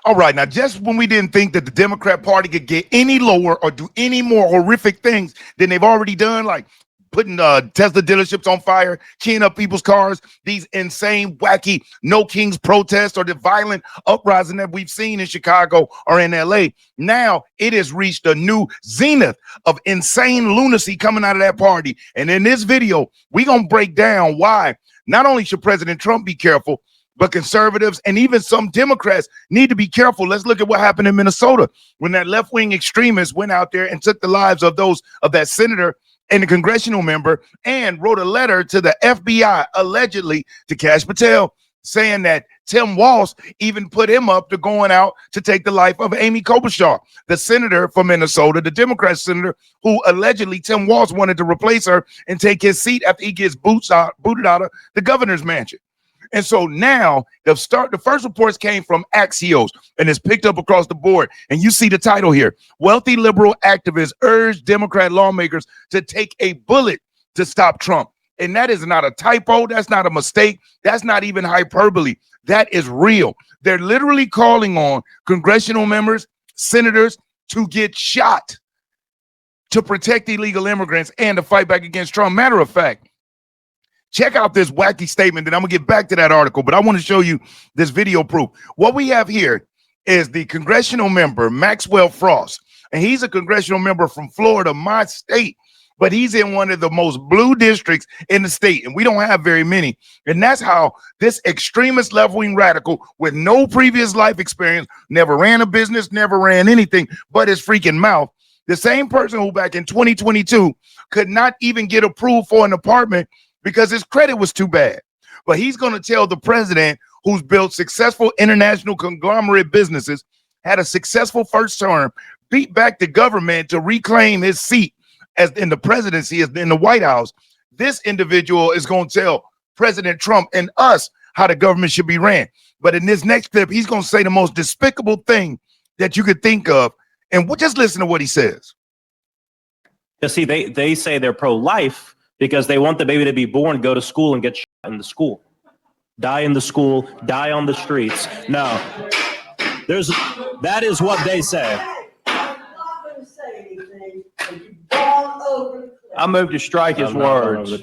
All right, now just when we didn't think that the Democrat Party could get any lower or do any more horrific things than they've already done, like putting Tesla dealerships on fire, keying up people's cars, these insane, wacky, no kings protests, or the violent uprising that we've seen in Chicago or in LA, now it has reached a new zenith of insane lunacy coming out of that party. And in this video, we're going to break down why not only should President Trump be careful, but conservatives and even some Democrats need to be careful. Let's look at what happened in Minnesota when that left-wing extremist went out there and took the lives of that senator and the congressional member and wrote a letter to the FBI, allegedly to Kash Patel, saying that Tim Walz even put him up to going out to take the life of Amy Klobuchar, the senator from Minnesota, the Democrat senator who allegedly Tim Walz wanted to replace her and take his seat after he gets booted out of the governor's mansion. And so now the first reports came from Axios and it's picked up across the board. And you see the title here: wealthy liberal activists urge Democrat lawmakers to take a bullet to stop Trump. And that is not a typo. That's not a mistake. That's not even hyperbole. That is real. They're literally calling on congressional members, senators to get shot to protect illegal immigrants and to fight back against Trump. Matter of fact, check out this wacky statement, and I'm going to get back to that article, but I want to show you this video proof. What we have here is the congressional member, Maxwell Frost, and he's a congressional member from Florida, my state, but he's in one of the most blue districts in the state, and we don't have very many. And that's how this extremist left-wing radical with no previous life experience, never ran a business, never ran anything but his freaking mouth, the same person who back in 2022 could not even get approved for an apartment because his credit was too bad. But he's going to tell the president, who's built successful international conglomerate businesses, had a successful first term, beat back the government to reclaim his seat as in the presidency, as in the White House. This individual is going to tell President Trump and us how the government should be ran. But in this next clip, he's going to say the most despicable thing that you could think of. And we'll just listen to what he says. You see, they say they're pro-life because they want the baby to be born, go to school, and get shot in the school. Die in the school, die on the streets. No, that is what they say. I moved to strike his words. You've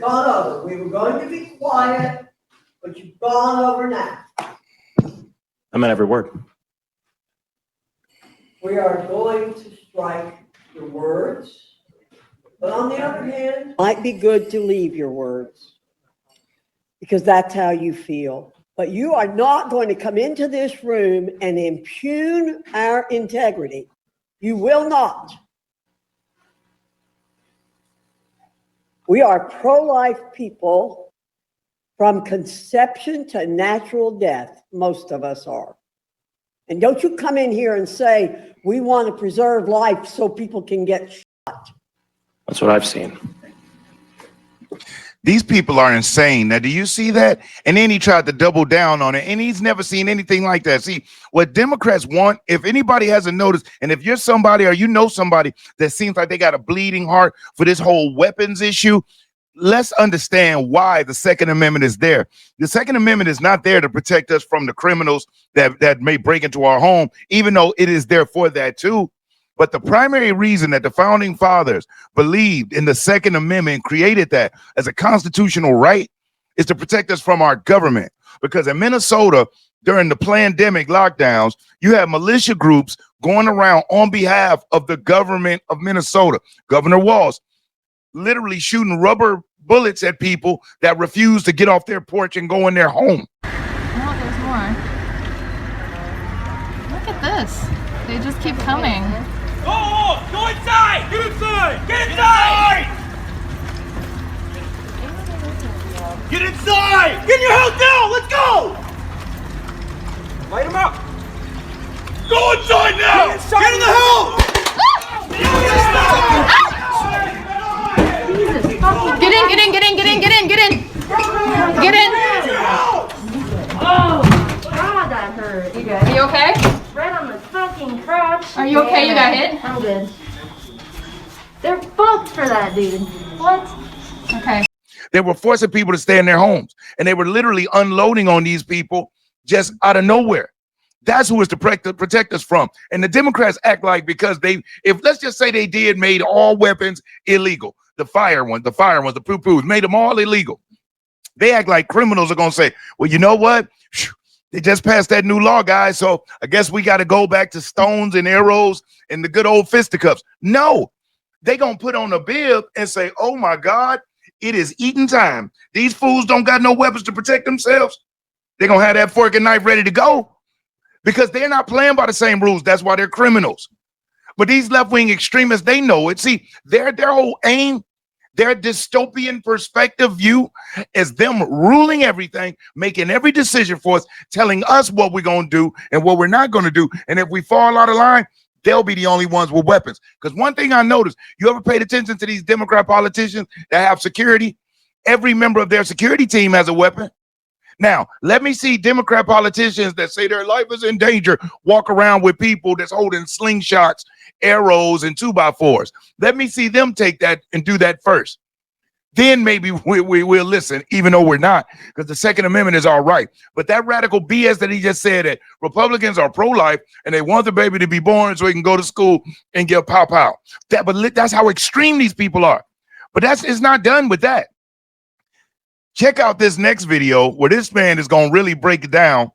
gone over. We were going to be quiet, but you've gone over now. I meant every word. We are going to strike your words, but on the other hand, it might be good to leave your words because that's how you feel. But you are not going to come into this room and impugn our integrity. You will not. We are pro-life people from conception to natural death. Most of us are. And don't you come in here and say, we want to preserve life so people can get shot. That's what I've seen. These people are insane. Now, do you see that? And then he tried to double down on it, and he's never seen anything like that. See, what Democrats want, if anybody hasn't noticed, and if you're somebody or you know somebody that seems like they got a bleeding heart for this whole weapons issue, let's understand why the Second Amendment is there. The Second Amendment is not there to protect us from the criminals that may break into our home, even though it is there for that too. But the primary reason that the founding fathers believed in the Second Amendment, created that as a constitutional right, is to protect us from our government. Because in Minnesota, during the pandemic lockdowns, you have militia groups going around on behalf of the government of Minnesota. Governor Walz literally shooting rubber bullets at people that refuse to get off their porch and go in their home. No, there's more. Look at this. They just keep coming. Go inside! Get inside! Get inside! Get inside! Get in your house now! Let's go! Light them up! Go inside now! Get in the house! Get in! Oh, God, that hurt. You good? Are you okay? Right on the fucking crotch. Are you okay? You got hit? I'm good. They're fucked for that, dude. What? Okay. They were forcing people to stay in their homes, and they were literally unloading on these people just out of nowhere. That's who is to protect us from. And the Democrats act like because if let's just say they made all weapons illegal, the fire ones, the poo-poos, made them all illegal. They act like criminals are going to say, well, you know what? They just passed that new law, guys. So I guess we got to go back to stones and arrows and the good old fisticuffs. No, they going to put on a bib and say, oh my God, it is eating time. These fools don't got no weapons to protect themselves. They're going to have that fork and knife ready to go. Because they're not playing by the same rules. That's why they're criminals. But these left-wing extremists, they know it. See, their whole aim, their dystopian perspective view is them ruling everything, making every decision for us, telling us what we're going to do and what we're not going to do. And if we fall out of line, they'll be the only ones with weapons. Because one thing I noticed, you ever paid attention to these Democrat politicians that have security? Every member of their security team has a weapon. Now, let me see Democrat politicians that say their life is in danger walk around with people that's holding slingshots, arrows, and 2x4s. Let me see them take that and do that first. Then maybe we'll listen, even though we're not, because the Second Amendment is all right. But that radical BS that he just said, that Republicans are pro-life and they want the baby to be born so he can go to school and get pow-pow. But that's how extreme these people are. But it's not done with that. Check out this next video where this man is going to really break down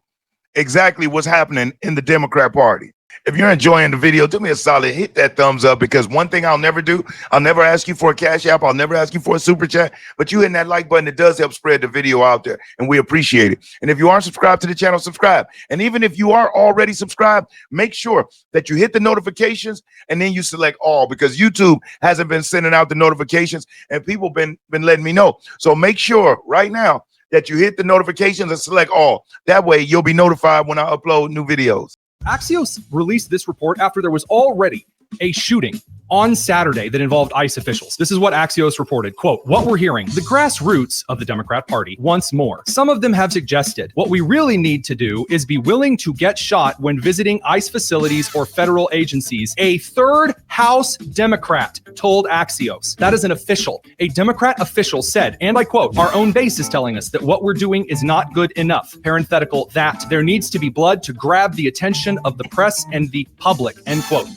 exactly what's happening in the Democrat Party. If you're enjoying the video, do me a solid, hit that thumbs up, because one thing I'll never do, I'll never ask you for a cash app, I'll never ask you for a super chat, but you hitting that like button, it does help spread the video out there, and we appreciate it. And if you aren't subscribed to the channel, subscribe. And even if you are already subscribed, make sure that you hit the notifications and then you select all, because YouTube hasn't been sending out the notifications and people been letting me know. So make sure right now that you hit the notifications and select all. That way you'll be notified when I upload new videos. Axios released this report after there was already a shooting on Saturday that involved ICE officials. This is what Axios reported. Quote, what we're hearing, the grassroots of the Democrat Party wants more. Some of them have suggested what we really need to do is be willing to get shot when visiting ICE facilities or federal agencies. A third House Democrat told Axios. That is an official. A Democrat official said, and I quote, our own base is telling us that what we're doing is not good enough. Parenthetical, that there needs to be blood to grab the attention of the press and the public, end quote.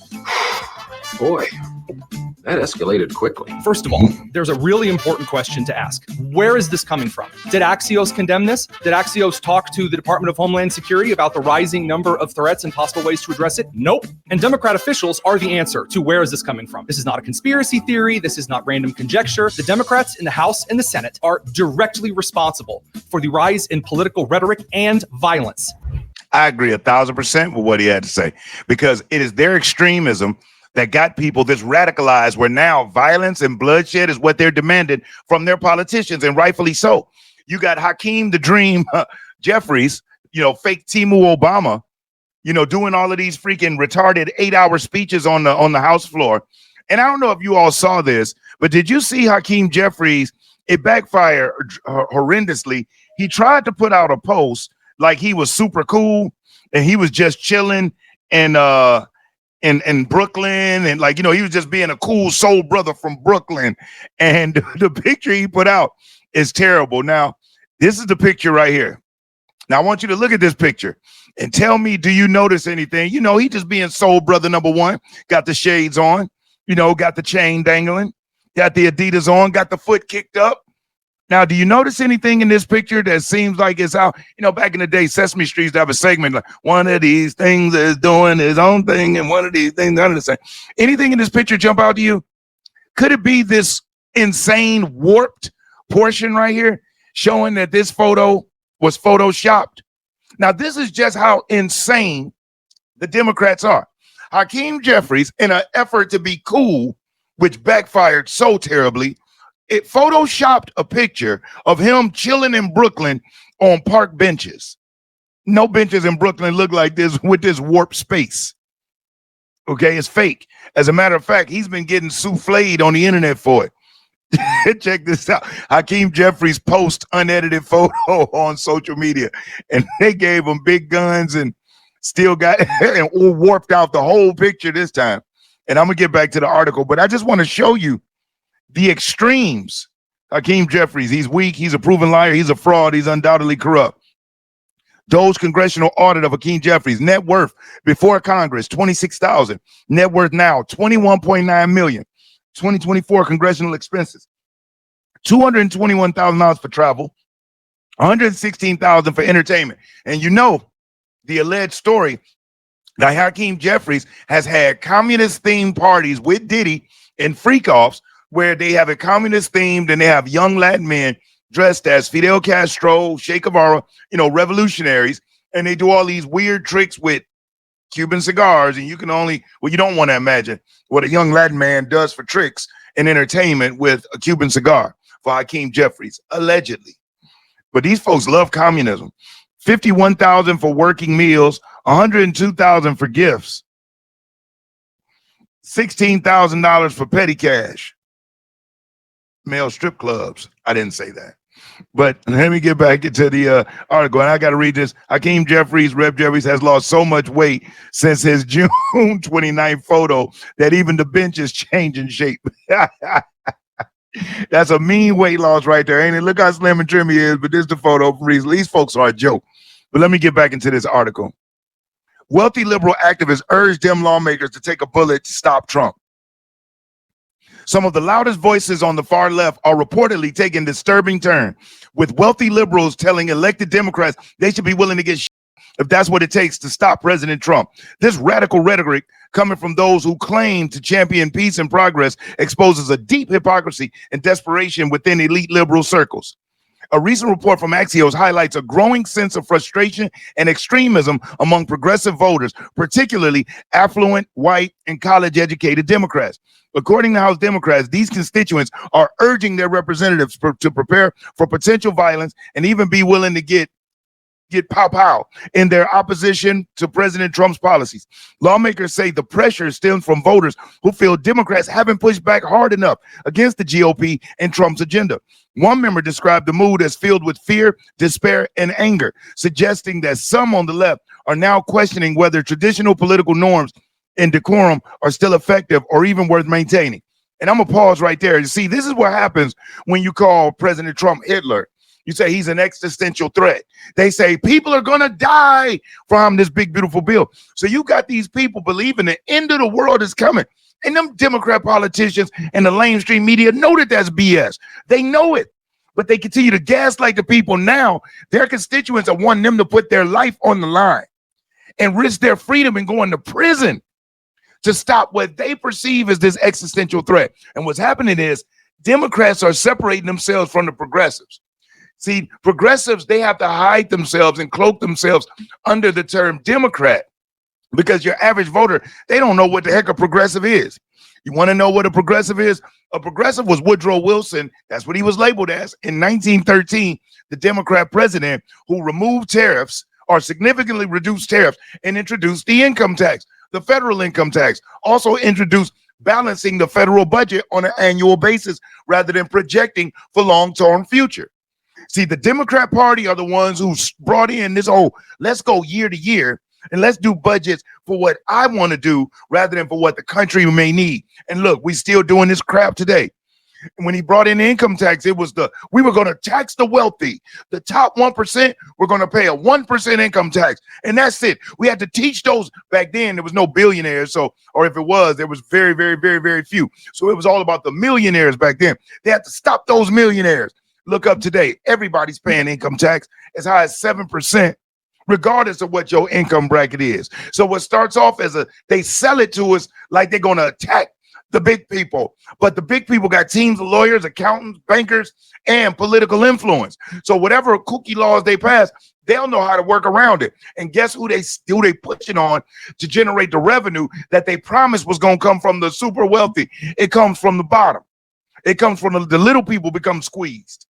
Boy, that escalated quickly. First of all, there's a really important question to ask. Where is this coming from? Did Axios condemn this? Did Axios talk to the Department of Homeland Security about the rising number of threats and possible ways to address it? Nope. And Democrat officials are the answer to where is this coming from. This is not a conspiracy theory. This is not random conjecture. The Democrats in the House and the Senate are directly responsible for the rise in political rhetoric and violence. I agree 1,000% with what he had to say, because it is their extremism that got people this radicalized, where now violence and bloodshed is what they're demanding from their politicians, and rightfully so. You got Hakeem the Dream Jeffries, fake Timu Obama, doing all of these freaking retarded 8-hour speeches on the House floor. And I don't know if you all saw this, but did you see Hakeem Jeffries? It backfired horrendously. He tried to put out a post like he was super cool and he was just chilling and in Brooklyn, and he was just being a cool soul brother from Brooklyn. And the picture he put out is terrible. Now, this is the picture right here. Now, I want you to look at this picture and tell me, do you notice anything? He just being soul brother number one, got the shades on, got the chain dangling, got the Adidas on, got the foot kicked up. Now, do you notice anything in this picture that seems like it's how, back in the day, Sesame Street used to have a segment like, one of these things is doing his own thing and one of these things none of the same. Anything in this picture jump out to you? Could it be this insane warped portion right here showing that this photo was photoshopped? Now, this is just how insane the Democrats are. Hakeem Jeffries, in an effort to be cool, which backfired so terribly, it photoshopped a picture of him chilling in Brooklyn on park benches. No benches in Brooklyn look like this with this warped space. Okay, it's fake. As a matter of fact, he's been getting souffled on the internet for it. Check this out. Hakeem Jeffries post unedited photo on social media, and they gave him big guns and still got and warped out the whole picture this time. And I'm gonna get back to the article, but I just want to show you the extremes. Hakeem Jeffries, he's weak, he's a proven liar, he's a fraud, he's undoubtedly corrupt. Doe's congressional audit of Hakeem Jeffries, net worth before Congress, 26,000. Net worth now, 21.9 million. 2024 congressional expenses, $221,000 for travel, 116,000 for entertainment. And you know, the alleged story that Hakeem Jeffries has had communist themed parties with Diddy and freak offs where they have a communist themed and they have young Latin men dressed as Fidel Castro, Che Guevara, revolutionaries, and they do all these weird tricks with Cuban cigars. And you can only, well, you don't want to imagine what a young Latin man does for tricks and entertainment with a Cuban cigar for Hakeem Jeffries, allegedly. But these folks love communism. 51,000 for working meals, 102,000 for gifts, $16,000 for petty cash. Male strip clubs. I didn't say that. But let me get back into the article, and I got to read this. Hakeem Jeffries, Rev Jeffries, has lost so much weight since his June 29th photo that even the bench is changing shape. That's a mean weight loss right there, ain't it? Look how slim and trim he is, but this is the photo from recently. These folks are a joke. But let me get back into this article. Wealthy liberal activists urge Dem lawmakers to take a bullet to stop Trump. Some of the loudest voices on the far left are reportedly taking a disturbing turn, with wealthy liberals telling elected Democrats they should be willing to get if that's what it takes to stop President Trump. This radical rhetoric coming from those who claim to champion peace and progress exposes a deep hypocrisy and desperation within elite liberal circles. A recent report from Axios highlights a growing sense of frustration and extremism among progressive voters, particularly affluent, white, and college-educated Democrats. According to House Democrats, these constituents are urging their representatives to prepare for potential violence and even be willing to get pow-pow in their opposition to President Trump's policies. Lawmakers say the pressure stems from voters who feel Democrats haven't pushed back hard enough against the GOP and Trump's agenda. One member described the mood as filled with fear, despair, and anger, suggesting that some on the left are now questioning whether traditional political norms and decorum are still effective or even worth maintaining. And I'm gonna pause right there. You see, this is what happens when you call President Trump Hitler. You say he's an existential threat. They say people are gonna die from this big, beautiful bill. So you got these people believing the end of the world is coming. And them Democrat politicians and the mainstream media know that that's BS. They know it, but they continue to gaslight the people now. Their constituents are wanting them to put their life on the line and risk their freedom and going to prison to stop what they perceive as this existential threat. And what's happening is Democrats are separating themselves from the progressives. See, progressives, they have to hide themselves and cloak themselves under the term Democrat because your average voter, they don't know what the heck a progressive is. You want to know what a progressive is? A progressive was Woodrow Wilson. That's what he was labeled as in 1913, the Democrat president who removed tariffs or significantly reduced tariffs and introduced the income tax, the federal income tax, also introduced balancing the federal budget on an annual basis rather than projecting for long-term future. See, the Democrat Party are the ones who brought in this whole, let's go year to year and let's do budgets for what I want to do rather than for what the country may need. And look, we still doing this crap today. When he brought in the income tax, it was we were going to tax the wealthy. The top 1%, we're going to pay a 1% income tax. And that's it. We had to teach those. Back then, there was no billionaires. So, or if it was, there was very, very, very, very few. So it was all about the millionaires back then. They had to stop those millionaires. Look up today. Everybody's paying income tax as high as 7%, regardless of what your income bracket is. So what starts off as they sell it to us like they're going to attack the big people, but the big people got teams of lawyers, accountants, bankers, and political influence. So whatever cookie laws they pass, they'll know how to work around it. And guess who they pushing on to generate the revenue that they promised was going to come from the super wealthy? It comes from the bottom. It comes from the little people become squeezed.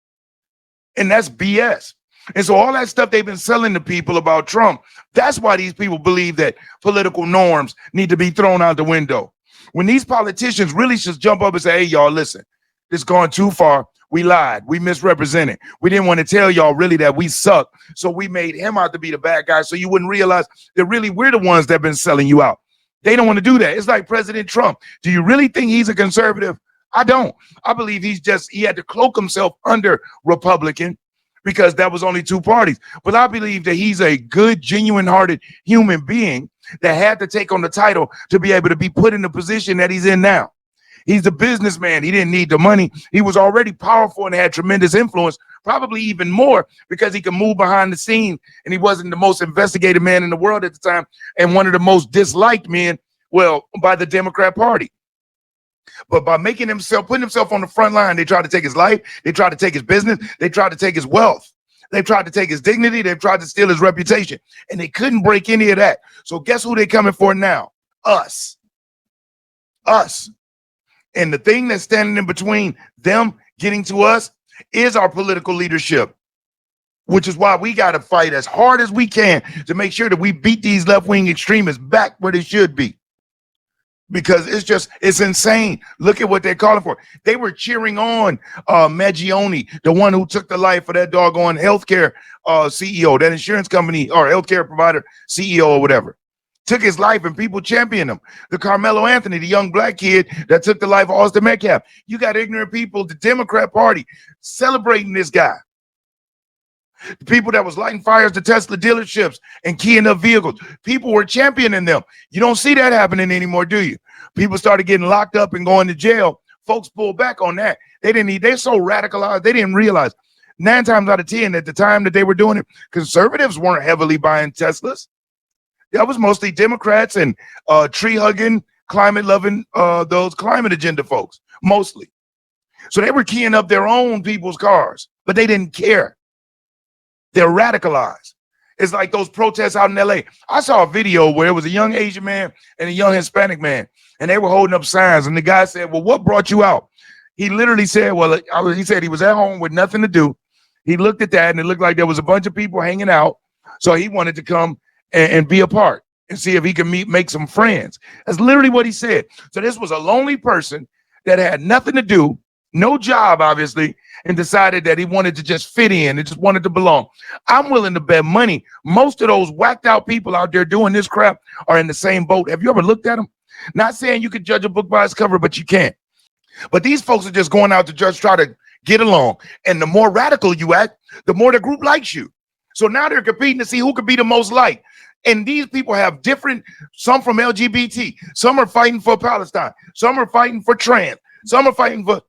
And that's BS. And so all that stuff they've been selling to people about Trump, that's why these people believe that political norms need to be thrown out the window. When these politicians really should jump up and say, hey, y'all, listen, this is going too far. We lied. We misrepresented. We didn't want to tell y'all really that we suck. So we made him out to be the bad guy so you wouldn't realize that really we're the ones that have been selling you out. They don't want to do that. It's like President Trump. Do you really think he's a conservative? I don't. I believe he had to cloak himself under Republican because that was only two parties. But I believe that he's a good, genuine-hearted human being that had to take on the title to be able to be put in the position that he's in now. He's a businessman. He didn't need the money. He was already powerful and had tremendous influence, probably even more because he could move behind the scene, and he wasn't the most investigated man in the world at the time and one of the most disliked men, well, by the Democrat Party. But by putting himself on the front line, they tried to take his life, they tried to take his business, they tried to take his wealth, they tried to take his dignity, they tried to steal his reputation, and they couldn't break any of that. So guess who they're coming for now? Us. And the thing that's standing in between them getting to us is our political leadership, which is why we got to fight as hard as we can to make sure that we beat these left-wing extremists back where they should be. Because it's insane. Look at what they're calling for. They were cheering on Maggioni, the one who took the life of that doggone healthcare CEO, that insurance company or healthcare provider CEO or whatever. Took his life and people championed him. The Carmelo Anthony, the young black kid that took the life of Austin Metcalf. You got ignorant people, the Democrat Party, celebrating this guy. The people that was lighting fires to Tesla dealerships and keying up vehicles. People were championing them. You don't see that happening anymore, do you? People started getting locked up and going to jail. Folks pulled back on that. They're so radicalized, they didn't realize 9 times out of 10 at the time that they were doing it, conservatives weren't heavily buying Teslas. That was mostly Democrats and tree-hugging, climate-loving, those climate agenda folks, mostly. So they were keying up their own people's cars, but they didn't care. They're radicalized. It's like those protests out in LA. I saw a video where it was a young Asian man and a young Hispanic man, and they were holding up signs, and the guy said, well, what brought you out? He literally said, he said he was at home with nothing to do. He looked at that, and it looked like there was a bunch of people hanging out, so he wanted to come and be a part and see if he could make some friends. That's literally what he said. So this was a lonely person that had nothing to do, no job, obviously, and decided that he wanted to just fit in and just wanted to belong. I'm willing to bet money most of those whacked out people out there doing this crap are in the same boat. Have you ever looked at them? Not saying you could judge a book by its cover, but you can't. But these folks are just going out to just try to get along. And the more radical you act, the more the group likes you. So now they're competing to see who could be the most liked. And these people have different, some from LGBT, some are fighting for Palestine, some are fighting for trans, some are fighting for,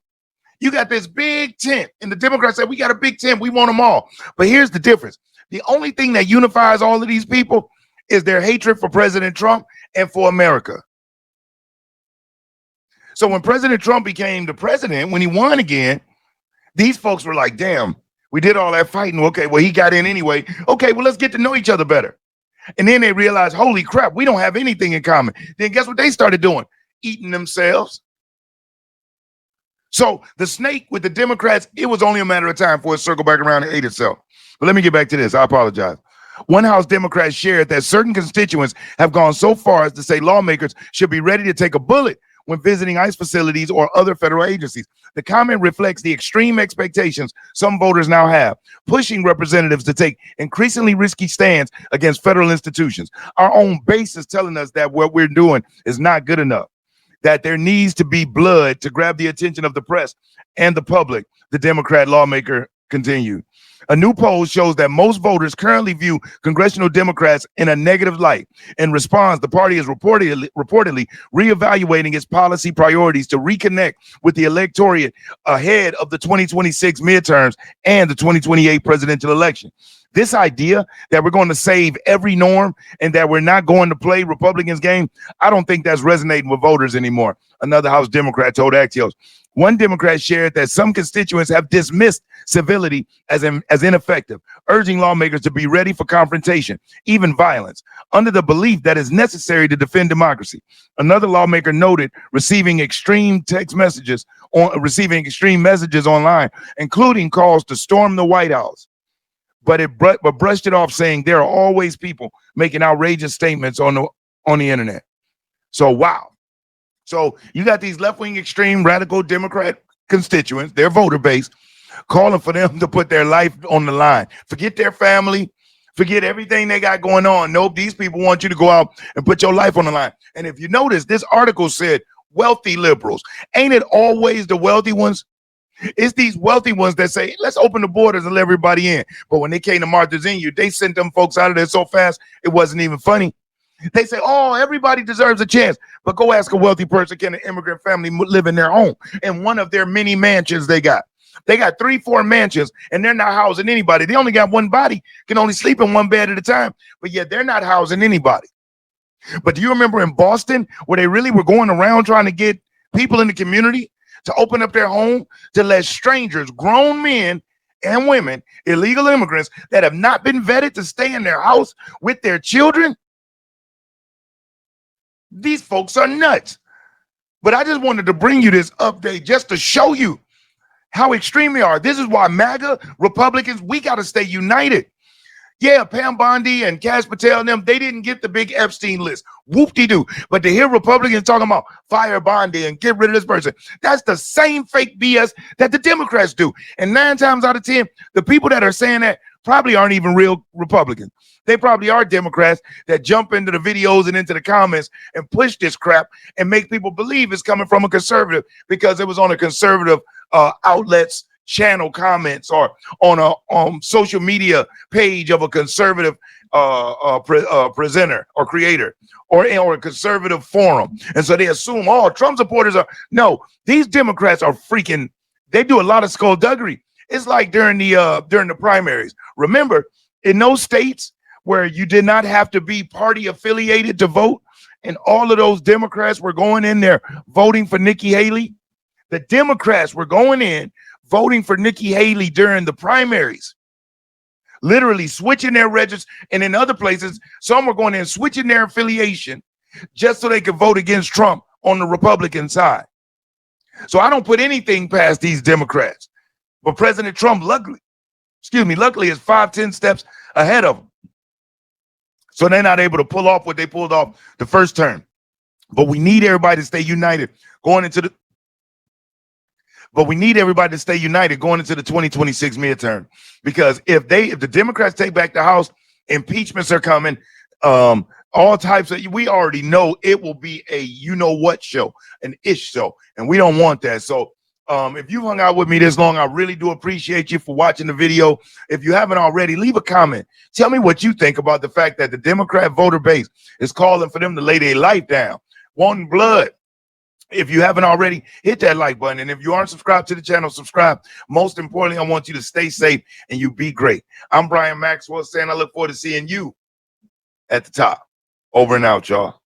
you got this big tent, and the Democrats say, we got a big tent, we want them all. But here's the difference. The only thing that unifies all of these people is their hatred for President Trump and for America. So when President Trump became the president, when he won again, these folks were like, damn, we did all that fighting. Okay, well, he got in anyway. Okay, well, let's get to know each other better. And then they realized, holy crap, we don't have anything in common. Then guess what they started doing? Eating themselves. So the snake with the Democrats, it was only a matter of time for it to circle back around and ate itself. But let me get back to this. I apologize. One House Democrat shared that certain constituents have gone so far as to say lawmakers should be ready to take a bullet when visiting ICE facilities or other federal agencies. The comment reflects the extreme expectations some voters now have, pushing representatives to take increasingly risky stands against federal institutions. Our own base is telling us that what we're doing is not good enough, that there needs to be blood to grab the attention of the press and the public, the Democrat lawmaker continued. A new poll shows that most voters currently view congressional Democrats in a negative light. In response, the party is reportedly reevaluating its policy priorities to reconnect with the electorate ahead of the 2026 midterms and the 2028 presidential election. This idea that we're going to save every norm and that we're not going to play Republicans' game, I don't think that's resonating with voters anymore. Another House Democrat told Axios. One Democrat shared that some constituents have dismissed civility as ineffective, urging lawmakers to be ready for confrontation, even violence, under the belief that is necessary to defend democracy. Another lawmaker noted receiving extreme messages online, including calls to storm the White House. But brushed it off, saying there are always people making outrageous statements on the internet. So wow. So you got these left-wing extreme radical Democrat constituents, their voter base, calling for them to put their life on the line. Forget their family, forget everything they got going on. Nope, these people want you to go out and put your life on the line. And if you notice, this article said wealthy liberals. Ain't it always the wealthy ones? It's these wealthy ones that say, let's open the borders and let everybody in. But when they came to Martha's Vineyard, they sent them folks out of there so fast, it wasn't even funny. They say, oh, everybody deserves a chance. But go ask a wealthy person, can an immigrant family live in their home? In one of their many mansions they got. They got 3-4 mansions, and they're not housing anybody. They only got one body, can only sleep in one bed at a time. But yet they're not housing anybody. But do you remember in Boston where they really were going around trying to get people in the community to open up their home to let strangers, grown men and women, illegal immigrants that have not been vetted to stay in their house with their children? These folks are nuts. But I just wanted to bring you this update just to show you how extreme they are. This is why MAGA Republicans, we got to stay united. Yeah, Pam Bondi and Kash Patel and them, they didn't get the big Epstein list. Whoop-de-doo. But to hear Republicans talking about fire Bondi and get rid of this person, that's the same fake BS that the Democrats do. And 9 times out of 10, the people that are saying that probably aren't even real Republicans. They probably are Democrats that jump into the videos and into the comments and push this crap and make people believe it's coming from a conservative because it was on a conservative outlet's channel comments or on a social media page of a conservative presenter or creator or a conservative forum. And so they assume all Trump supporters are. No, these Democrats are freaking, they do a lot of skullduggery. It's like during the primaries. Remember, in those states where you did not have to be party affiliated to vote, and all of those Democrats were going in there voting for Nikki Haley, the Democrats were going in voting for Nikki Haley during the primaries, literally switching their registers. And in other places, some were going in switching their affiliation just so they could vote against Trump on the Republican side. So I don't put anything past these Democrats. But President Trump, luckily is 5-10 steps ahead of them. So they're not able to pull off what they pulled off the first term. But we need everybody to stay united going into the 2026 midterm. Because if the Democrats take back the House, impeachments are coming. All types of, we already know it will be a you-know-what show, an ish show. And we don't want that. So if you hung out with me this long, I really do appreciate you for watching the video. If you haven't already, leave a comment. Tell me what you think about the fact that the Democrat voter base is calling for them to lay their life down, wanting blood. If you haven't already, hit that like button. And if you aren't subscribed to the channel, subscribe. Most importantly, I want you to stay safe and you be great. I'm Brian Maxwell saying I look forward to seeing you at the top. Over and out, y'all.